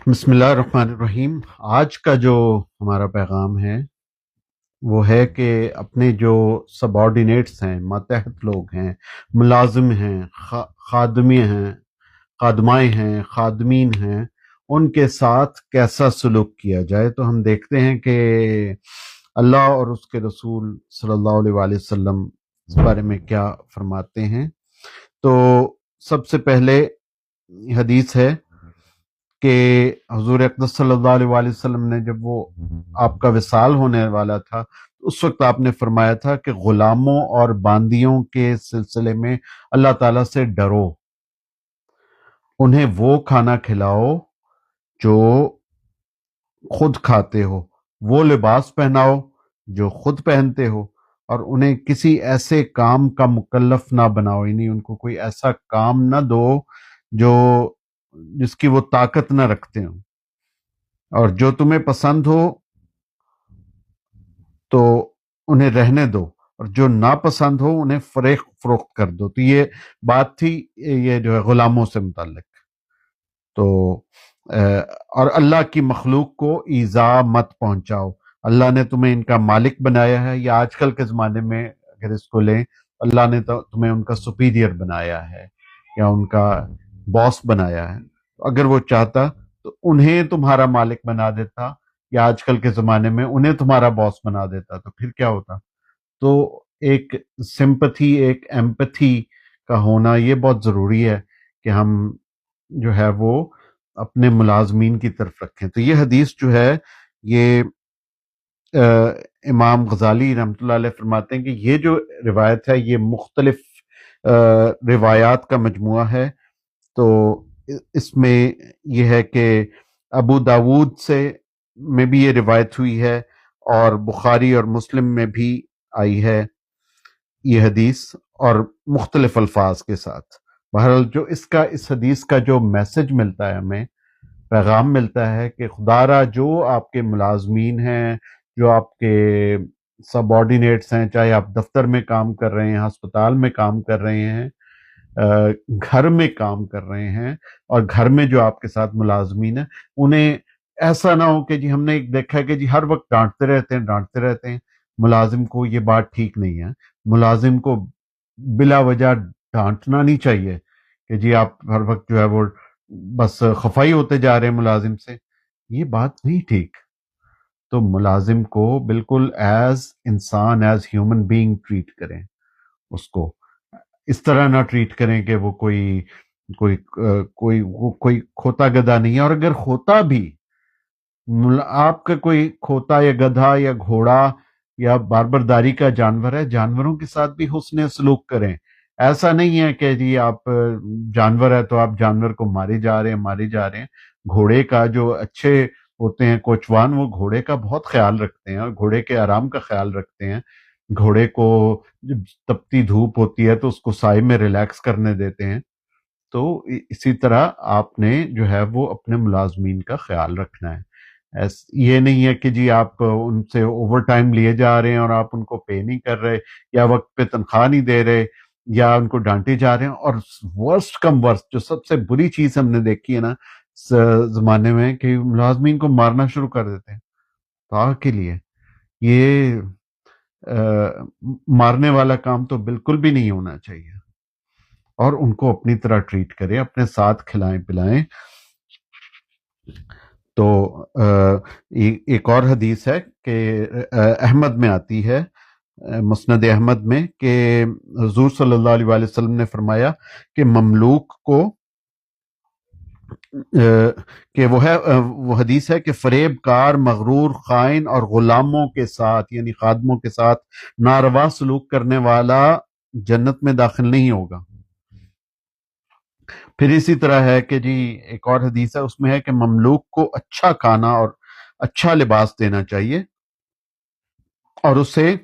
बिस्मिल्लाहिर्रहमानिर्रहीम। आज का जो हमारा पैगाम है वो है कि अपने जो सबॉर्डिनेट्स हैं, मातहत लोग हैं, मुलाजिम हैं, खादमी हैं, खादमाएँ हैं, खादमीन हैं, उनके साथ कैसा सलूक किया जाए। तो हम देखते हैं कि अल्लाह और उसके रसूल सल्लल्लाहु अलैहि वसल्लम इस बारे में क्या फरमाते हैं। तो सबसे पहले हदीस है कि हुजूर अक़दस सल्लल्लाहु अलैहि वसल्लम ने जब वो आपका विसाल होने वाला था तो उस वक्त आपने फरमाया था कि गुलामों और बांदियों के सिलसिले में अल्लाह ताला से डरो, उन्हें वो खाना खिलाओ जो खुद खाते हो, वो लिबास पहनाओ जो खुद पहनते हो, और उन्हें किसी ऐसे काम का मुकल्लफ ना बनाओ, यानी उनको कोई ऐसा काम ना दो जो जिसकी वो ताकत ना रखते हो, और जो तुम्हें पसंद हो तो उन्हें रहने दो, और जो नापसंद हो उन्हें फरोख्त कर दो। तो ये बात थी, ये जो है गुलामों से मुताल्लिक। तो और अल्लाह की मखलूक को ईज़ा मत पहुंचाओ, अल्लाह ने तुम्हें इनका मालिक बनाया है, या आजकल के ज़माने में अगर इसको लें, अल्लाह ने तो तुम्हें उनका सुपीरियर बनाया है या उनका बॉस बनाया है। अगर वो चाहता तो उन्हें तुम्हारा मालिक बना देता, या आजकल के ज़माने में उन्हें तुम्हारा बॉस बना देता, तो फिर क्या होता। तो एक सिंपैथी, एक एम्पैथी का होना ये बहुत ज़रूरी है कि हम जो है वो अपने मुलाजमीन की तरफ रखें। तो ये हदीस जो है ये इमाम गजाली रहमतुल्लाह अलैह फरमाते हैं कि ये जो रिवायत है ये मुख्तलिफ रिवायात का मजमुआ है। तो इसमें यह है कि अबू दाऊद से में भी ये रिवायत हुई है, और बुखारी और मुस्लिम में भी आई है ये हदीस, और मुख्तलिफ अल्फाज के साथ। बहरहाल जो इसका इस हदीस का जो मैसेज मिलता है, हमें पैगाम मिलता है कि खुदारा जो आपके मुलाजमीन हैं, जो आपके सबॉर्डिनेट्स हैं, चाहे आप दफ्तर में काम कर रहे हैं, अस्पताल में काम कर रहे हैं, घर में काम कर रहे हैं, और घर में जो आपके साथ मुलाजमीन है, उन्हें ऐसा ना हो कि जी हमने एक देखा है कि जी हर वक्त डांटते रहते हैं मुलाजिम को। ये बात ठीक नहीं है। मुलाजिम को बिला वजह डांटना नहीं चाहिए कि जी आप हर वक्त जो है वो बस खफाई होते जा रहे हैं मुलाजिम से। ये बात नहीं ठीक। तो मुलाजिम को बिल्कुल एज इंसान, एज ह्यूमन बीइंग ट्रीट करें उसको। इस तरह ना ट्रीट करें कि वो कोई खोता गधा नहीं है। और अगर खोता भी, आपका कोई खोता या गधा या घोड़ा या बारबरदारी का जानवर है, जानवरों के साथ भी हुस्न सलूक करें। ऐसा नहीं है कि जी आप जानवर है तो आप जानवर को मारे जा रहे हैं। घोड़े का जो अच्छे होते हैं कोचवान, वो घोड़े का बहुत ख्याल रखते हैं और घोड़े के आराम का ख्याल रखते हैं। घोड़े को जब तपती धूप होती है तो उसको साए में रिलैक्स करने देते हैं। तो इसी तरह आपने जो है वो अपने मुलाजमीन का ख्याल रखना है। ये नहीं है कि जी आप उनसे ओवर टाइम लिए जा रहे हैं और आप उनको पे नहीं कर रहे, या वक्त पे तनख्वाह नहीं दे रहे, या उनको डांटे जा रहे हैं। और वर्स्ट कम वर्स्ट जो सबसे बुरी चीज हमने देखी है ना जमाने में, कि मुलाजमीन को मारना शुरू कर देते हैं ताकि के लिए। ये मारने वाला काम तो बिल्कुल भी नहीं होना चाहिए, और उनको अपनी तरह ट्रीट करें, अपने साथ खिलाएं पिलाएं। तो एक और हदीस है कि अहमद में आती है, मुस्नद अहमद में, कि हुजूर सल्लल्लाहु अलैहि वसल्लम ने फरमाया कि ममलूक को कि वो हदीस है कि फरेबकार, मगरूर, खाइन और गुलामों के साथ यानी खादमों के साथ नारवा सलूक करने वाला जन्नत में दाखिल नहीं होगा। फिर इसी तरह है कि जी एक और हदीस है, उसमें है कि ममलूक को अच्छा खाना और अच्छा लिबास देना चाहिए, और उसे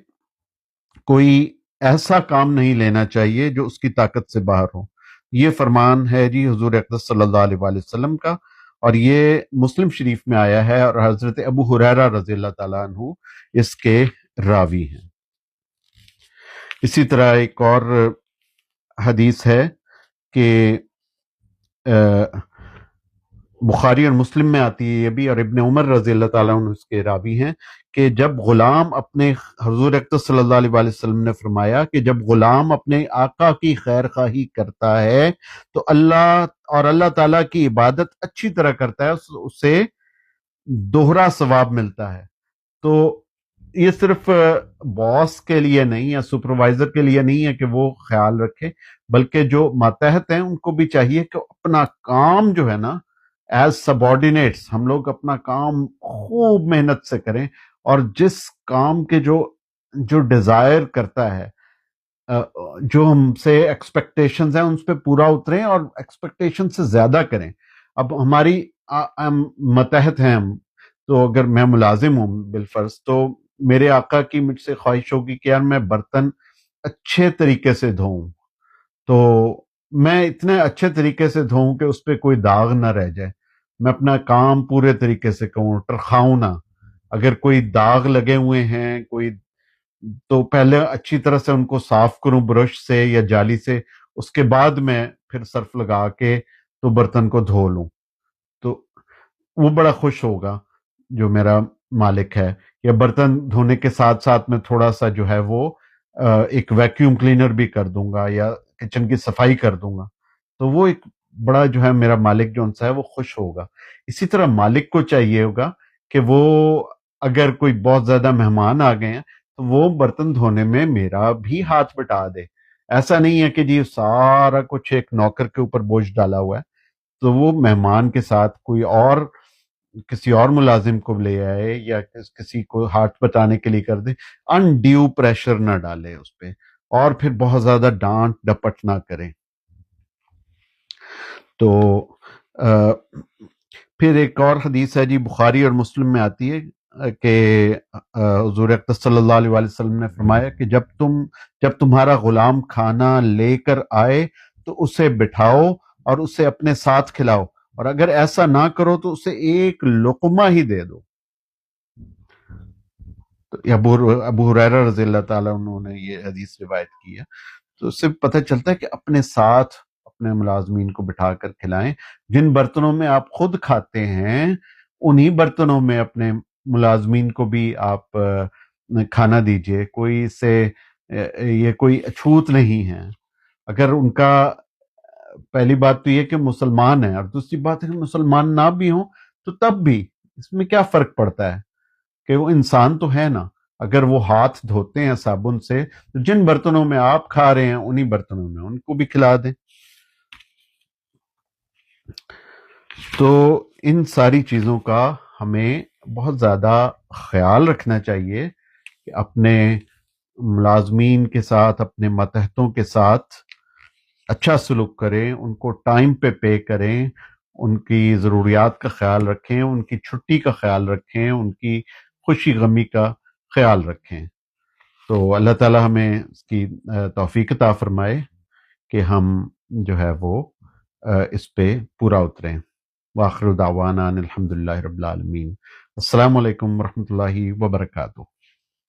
कोई ऐसा काम नहीं लेना चाहिए जो उसकी ताकत से बाहर हो। ये फरमान है जी हुजूर अक़दस सल्लल्लाहु अलैहि वसल्लम का, और ये मुस्लिम शरीफ में आया है, और हजरत अबू हुरैरा रज़ी अल्लाह ताला अन्हु इसके रावी हैं। इसी तरह एक और हदीस है कि بخاری اور مسلم میں آتی ہے یہ بھی، اور ابن عمر رضی اللہ تعالیٰ عنہ اس کے راوی ہیں، کہ جب غلام اپنے حضور اقدس صلی اللہ علیہ وآلہ وسلم نے فرمایا کہ جب غلام اپنے آقا کی خیر خواہی کرتا ہے تو اللہ تعالیٰ کی عبادت اچھی طرح کرتا ہے، اسے دوہرا ثواب ملتا ہے۔ تو یہ صرف باس کے لیے نہیں یا سپروائزر کے لیے نہیں ہے کہ وہ خیال رکھے، بلکہ جو ماتحت ہیں ان کو بھی چاہیے کہ اپنا کام جو ہے نا، ایز سبارڈینیٹس ہم لوگ اپنا کام خوب محنت سے کریں، اور جس کام کے جو ڈیزائر کرتا ہے، جو ہم سے ایکسپیکٹیشنز ہیں ان پہ پورا اتریں اور ایکسپیکٹیشن سے زیادہ کریں۔ اب ہماری متحد ہیں ہم، تو اگر میں ملازم ہوں بالفرض، تو میرے آقا کی مجھ سے خواہش ہوگی کہ یار میں برتن اچھے طریقے سے دھوؤں، تو میں اتنے اچھے طریقے سے دھوؤں کہ اس پہ کوئی داغ نہ رہ جائے، میں اپنا کام پورے طریقے سے کروں، ٹرخاؤں نہ۔ اگر کوئی داغ لگے ہوئے ہیں تو پہلے اچھی طرح سے ان کو صاف کروں برش سے یا جالی سے، اس کے بعد میں پھر سرف لگا کے تو برتن کو دھو لوں، تو وہ بڑا خوش ہوگا جو میرا مالک ہے۔ یا برتن دھونے کے ساتھ ساتھ میں تھوڑا سا جو ہے وہ ایک ویکیوم کلینر بھی کر دوں گا یا کچن کی صفائی کر دوں گا، تو وہ ایک بڑا جو ہے میرا مالک جو ان سے ہے وہ خوش ہوگا۔ اسی طرح مالک کو چاہیے ہوگا کہ وہ اگر کوئی بہت زیادہ مہمان آ گئے ہیں تو وہ برتن دھونے میں میرا بھی ہاتھ بٹا دے۔ ایسا نہیں ہے کہ جی سارا کچھ ایک نوکر کے اوپر بوجھ ڈالا ہوا ہے، تو وہ مہمان کے ساتھ کسی اور ملازم کو لے آئے یا کسی کو ہاتھ بٹانے کے لیے کر دے، انڈیو پریشر نہ ڈالے اس پہ، اور پھر بہت زیادہ ڈانٹ ڈپٹ نہ کریں۔ تو پھر ایک اور حدیث ہے جی، بخاری اور مسلم میں آتی ہے کہ حضور اقدس صلی اللہ علیہ وآلہ وسلم نے فرمایا کہ جب تمہارا غلام کھانا لے کر آئے تو اسے بٹھاؤ اور اسے اپنے ساتھ کھلاؤ، اور اگر ایسا نہ کرو تو اسے ایک لقمہ ہی دے دو۔ ابو ہریرہ رضی اللہ تعالیٰ عنہ نے یہ حدیث روایت کی ہے۔ تو اس سے پتہ چلتا ہے کہ اپنے ساتھ اپنے ملازمین کو بٹھا کر کھلائیں، جن برتنوں میں آپ خود کھاتے ہیں انہی برتنوں میں اپنے ملازمین کو بھی آپ کھانا دیجئے۔ یہ کوئی اچھوت نہیں ہے۔ اگر ان کا پہلی بات تو یہ کہ مسلمان ہیں، اور دوسری بات ہے کہ مسلمان نہ بھی ہوں تو تب بھی اس میں کیا فرق پڑتا ہے کہ وہ انسان تو ہے نا۔ اگر وہ ہاتھ دھوتے ہیں صابن سے تو جن برتنوں میں آپ کھا رہے ہیں انہی برتنوں میں ان کو بھی کھلا دیں۔ تو ان ساری چیزوں کا ہمیں بہت زیادہ خیال رکھنا چاہیے کہ اپنے ملازمین کے ساتھ، اپنے ماتحتوں کے ساتھ اچھا سلوک کریں، ان کو ٹائم پہ پے کریں، ان کی ضروریات کا خیال رکھیں، ان کی چھٹی کا خیال رکھیں، ان کی خوشی غمی کا خیال رکھیں۔ تو اللہ تعالی ہمیں اس کی توفیق عطا فرمائے کہ ہم جو ہے وہ اس پہ پورا اتریں۔ وآخر دعوانا ان الحمدللہ رب العالمین۔ السلام علیکم ورحمۃ اللہ وبرکاتہ۔